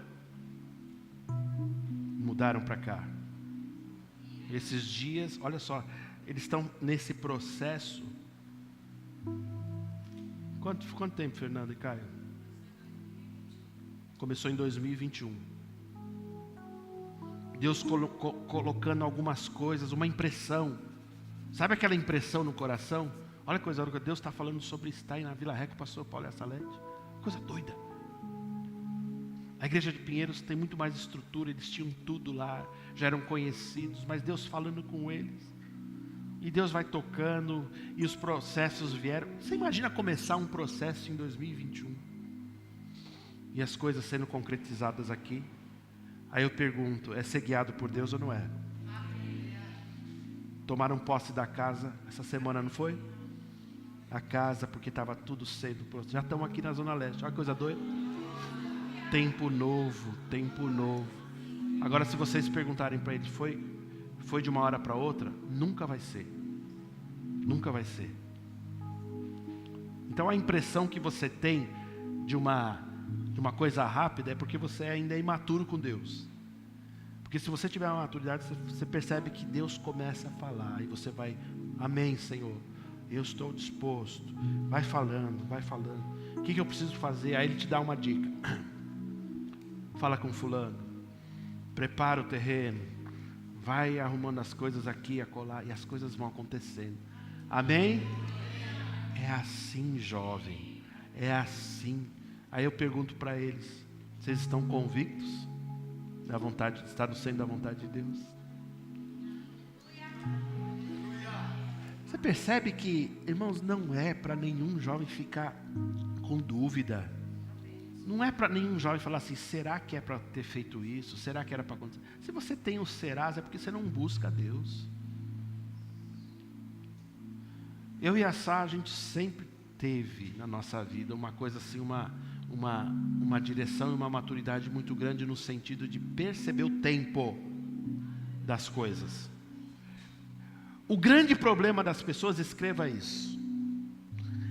Mudaram para cá. Esses dias, olha só, eles estão nesse processo. Quanto tempo, Fernando e Caio? Começou em 2021. Deus colocando algumas coisas, uma impressão. Sabe aquela impressão no coração? Olha que coisa louca, Deus está falando sobre estar aí na Vila Ré com o pastor Paulo e a Salete. Coisa doida. A igreja de Pinheiros tem muito mais estrutura, eles tinham tudo lá, já eram conhecidos, mas Deus falando com eles. E Deus vai tocando, e os processos vieram. Você imagina começar um processo em 2021? E as coisas sendo concretizadas aqui. Aí eu pergunto, é ser guiado por Deus ou não é? Tomaram posse da casa essa semana, não foi? A casa, porque estava tudo sendo pronto. Já estamos aqui na Zona Leste. Olha que coisa doida. Tempo novo. Agora, se vocês perguntarem para eles, foi de uma hora para outra? Nunca vai ser. Então a impressão que você tem de uma coisa rápida é porque você ainda é imaturo com Deus. Porque se você tiver uma maturidade, você percebe que Deus começa a falar e você vai, amém, Senhor, eu estou disposto. Vai falando. O que eu preciso fazer? Aí Ele te dá uma dica. Fala com fulano, prepara o terreno, vai arrumando as coisas aqui e acolá, e as coisas vão acontecendo. Amém? É assim, jovem, é assim. Aí eu pergunto para eles, vocês estão convictos da vontade, de estar no centro da vontade de Deus? Você percebe que, irmãos, não é para nenhum jovem ficar com dúvida. Não é para nenhum jovem falar assim, será que é para ter feito isso? Será que era para acontecer? Se você tem os serás, é porque você não busca a Deus. Eu e a Sá, a gente sempre teve na nossa vida uma coisa assim, uma direção e uma maturidade muito grande no sentido de perceber o tempo das coisas. O grande problema das pessoas, escreva isso,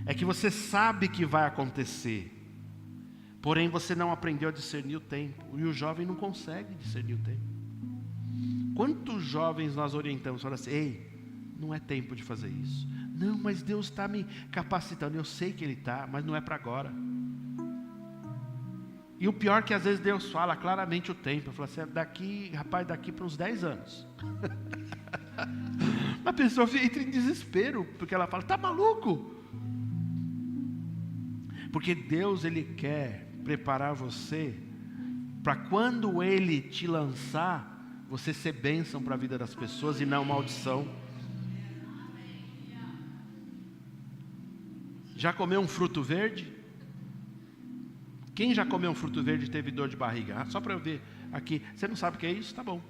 é que você sabe que vai acontecer, porém você não aprendeu a discernir o tempo, e o jovem não consegue discernir o tempo. Quantos jovens nós orientamos, falando assim, ei, não é tempo de fazer isso. Não, mas Deus está me capacitando, eu sei que Ele está, mas não é para agora. E o pior é que às vezes Deus fala claramente o tempo, eu falo assim, daqui para uns 10 anos. A pessoa entra em desespero, porque ela fala, está maluco? Porque Deus, Ele quer preparar você para quando Ele te lançar, você ser bênção para a vida das pessoas e não maldição. Já comeu um fruto verde? Quem já comeu um fruto verde e teve dor de barriga? Só para eu ver aqui. Você não sabe o que é isso? Tá bom.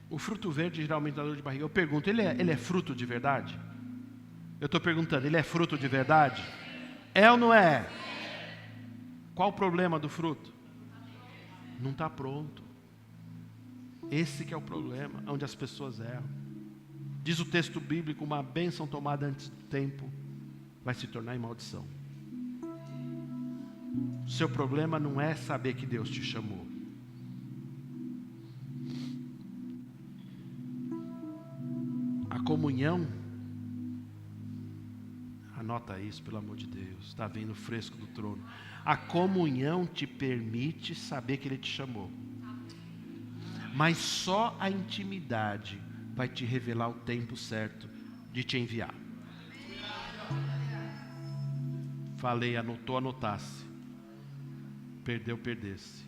O fruto verde geralmente dá dor de barriga. Eu pergunto, ele é fruto de verdade? Eu estou perguntando, ele é fruto de verdade? É ou não é? Qual o problema do fruto? Não está pronto. Esse que é o problema, onde as pessoas erram. Diz o texto bíblico, uma bênção tomada antes do tempo vai se tornar em maldição. O seu problema não é saber que Deus te chamou. A comunhão, anota isso pelo amor de Deus, está vindo fresco do trono. A comunhão te permite saber que Ele te chamou. Mas só a intimidade vai te revelar o tempo certo de te enviar. Falei, anotou, anotasse. Perdeu, perdesse.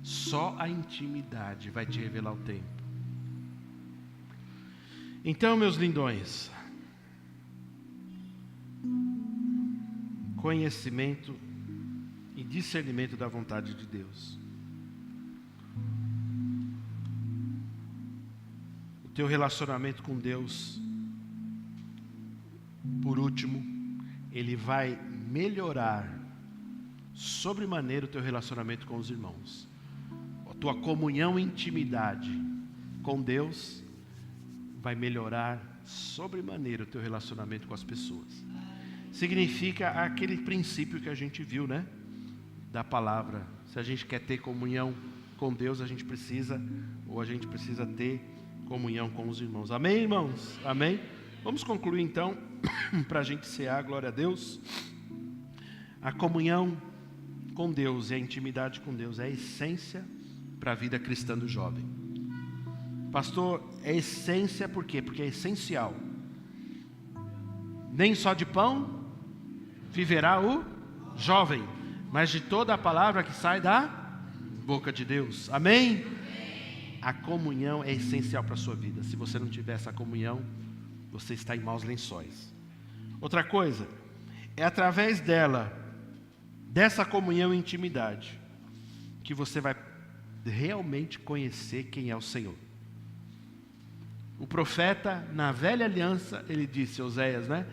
Só a intimidade vai te revelar o tempo. Então, meus lindões, conhecimento e discernimento da vontade de Deus. O teu relacionamento com Deus, por último, ele vai melhorar sobremaneira o teu relacionamento com os irmãos. A tua comunhão e intimidade com Deus vai melhorar sobremaneira o teu relacionamento com as pessoas. Significa aquele princípio que a gente viu, né? Da palavra. Se a gente quer ter comunhão com Deus, a gente precisa ter comunhão com os irmãos. Amém, irmãos? Amém? Vamos concluir então, para a gente cear, glória a Deus. A comunhão com Deus e a intimidade com Deus é a essência para a vida cristã do jovem. Pastor, é essência por quê? Porque é essencial. Nem só de pão viverá o jovem, mas de toda a palavra que sai da boca de Deus. Amém? A comunhão é essencial para a sua vida. Se você não tiver essa comunhão, você está em maus lençóis. Outra coisa, é através dessa comunhão e intimidade, que você vai realmente conhecer quem é o Senhor. O profeta, na velha aliança, ele disse, Oséias, né?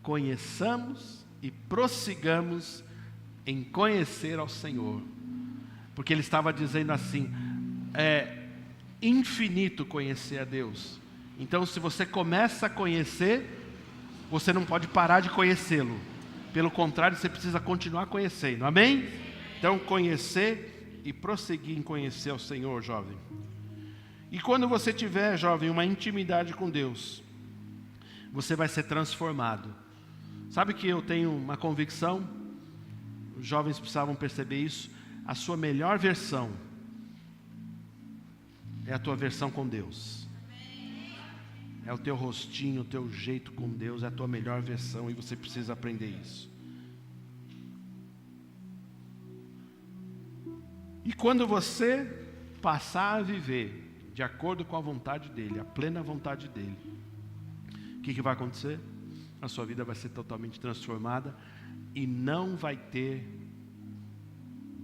Conheçamos e prossigamos em conhecer ao Senhor. Porque ele estava dizendo assim, é infinito conhecer a Deus. Então, se você começa a conhecer, você não pode parar de conhecê-lo. Pelo contrário, você precisa continuar conhecendo. Amém? Então, conhecer e prosseguir em conhecer ao Senhor, jovem. E quando você tiver, jovem, uma intimidade com Deus, você vai ser transformado. Sabe que eu tenho uma convicção, os jovens precisavam perceber isso, a sua melhor versão é a tua versão com Deus. É o teu rostinho, o teu jeito com Deus, é a tua melhor versão e você precisa aprender isso. E quando você passar a viver de acordo com a vontade dEle, a plena vontade dEle, que vai acontecer? A sua vida vai ser totalmente transformada e não vai ter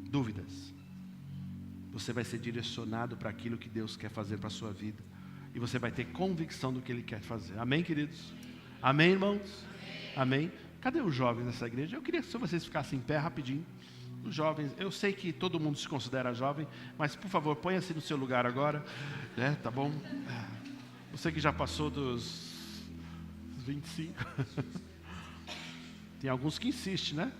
dúvidas. Você vai ser direcionado para aquilo que Deus quer fazer para a sua vida. E você vai ter convicção do que Ele quer fazer. Amém, queridos? Amém, irmãos? Amém? Cadê os jovens nessa igreja? Eu queria que vocês ficassem em pé rapidinho. Os jovens, eu sei que todo mundo se considera jovem, mas por favor, ponha-se no seu lugar agora, né? Tá bom? Você que já passou dos 25. Tem alguns que insistem, né?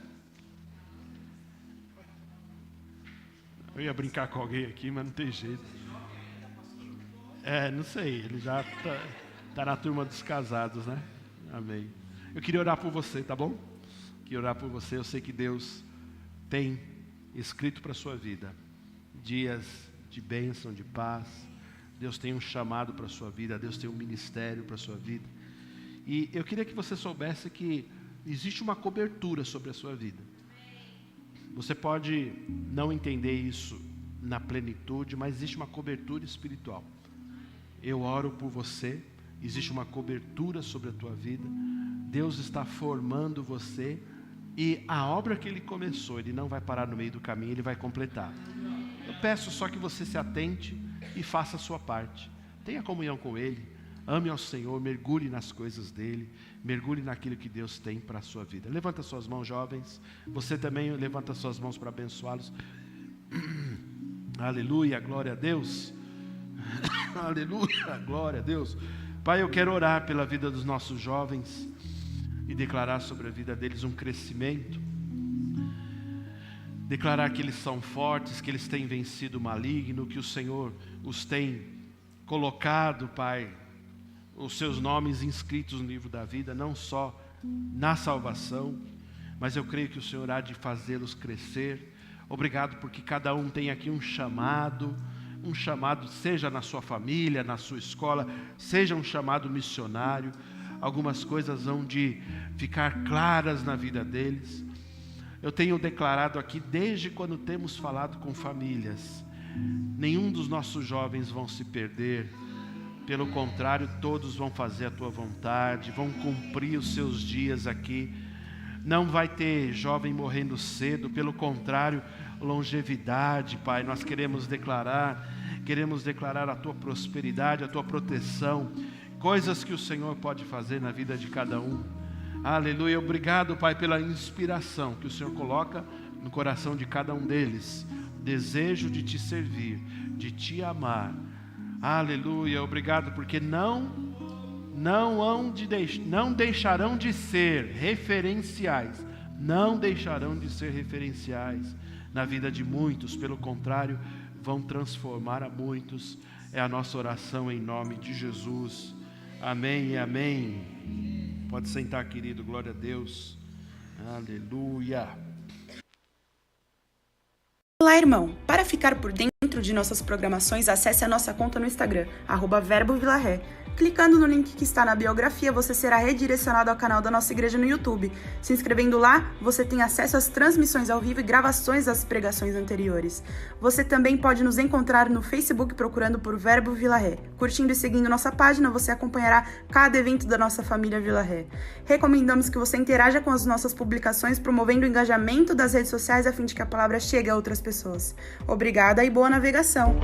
Eu ia brincar com alguém aqui, mas não tem jeito. Não sei, ele já tá na turma dos casados, né? Amém. Eu queria orar por você, tá bom? Queria orar por você. Eu sei que Deus tem escrito para a sua vida dias de bênção, de paz. Deus tem um chamado para a sua vida. Deus tem um ministério para a sua vida. E eu queria que você soubesse que existe uma cobertura sobre a sua vida. Você pode não entender isso na plenitude, mas existe uma cobertura espiritual. Eu oro por você, existe uma cobertura sobre a tua vida. Deus está formando você e a obra que Ele começou, Ele não vai parar no meio do caminho, Ele vai completar. Eu peço só que você se atente e faça a sua parte. Tenha comunhão com Ele, ame ao Senhor, mergulhe nas coisas dEle, mergulhe naquilo que Deus tem para a sua vida. Levanta suas mãos, jovens. Você também levanta suas mãos para abençoá-los. Aleluia, glória a Deus. Aleluia, glória a Deus. Pai, eu quero orar pela vida dos nossos jovens e declarar sobre a vida deles um crescimento. Declarar que eles são fortes, que eles têm vencido o maligno, que o Senhor os tem colocado, Pai, os seus nomes inscritos no livro da vida, não só na salvação, mas eu creio que o Senhor há de fazê-los crescer. Obrigado porque cada um tem aqui um chamado, seja na sua família, na sua escola, seja um chamado missionário. Algumas coisas vão de ficar claras na vida deles. Eu tenho declarado aqui, desde quando temos falado com famílias, nenhum dos nossos jovens vão se perder. Pelo contrário, todos vão fazer a tua vontade, vão cumprir os seus dias aqui. Não vai ter jovem morrendo cedo, pelo contrário, longevidade, Pai. Nós queremos declarar a tua prosperidade, a tua proteção, coisas que o Senhor pode fazer na vida de cada um. Aleluia, obrigado, Pai, pela inspiração que o Senhor coloca no coração de cada um deles. Desejo de te servir, de te amar. Aleluia, obrigado porque não deixarão de ser referenciais. Não deixarão de ser referenciais na vida de muitos. Pelo contrário, vão transformar a muitos. É a nossa oração em nome de Jesus. Amém e amém. Pode sentar, querido. Glória a Deus. Aleluia. Olá, irmão. Para ficar por dentro de nossas programações, acesse a nossa conta no Instagram, @verbovilaré. Clicando no link que está na biografia, você será redirecionado ao canal da nossa igreja no YouTube. Se inscrevendo lá, você tem acesso às transmissões ao vivo e gravações das pregações anteriores. Você também pode nos encontrar no Facebook procurando por Verbo Vila Ré. Curtindo e seguindo nossa página, você acompanhará cada evento da nossa família Vila Ré. Recomendamos que você interaja com as nossas publicações, promovendo o engajamento das redes sociais a fim de que a palavra chegue a outras pessoas. Obrigada e boa navegação!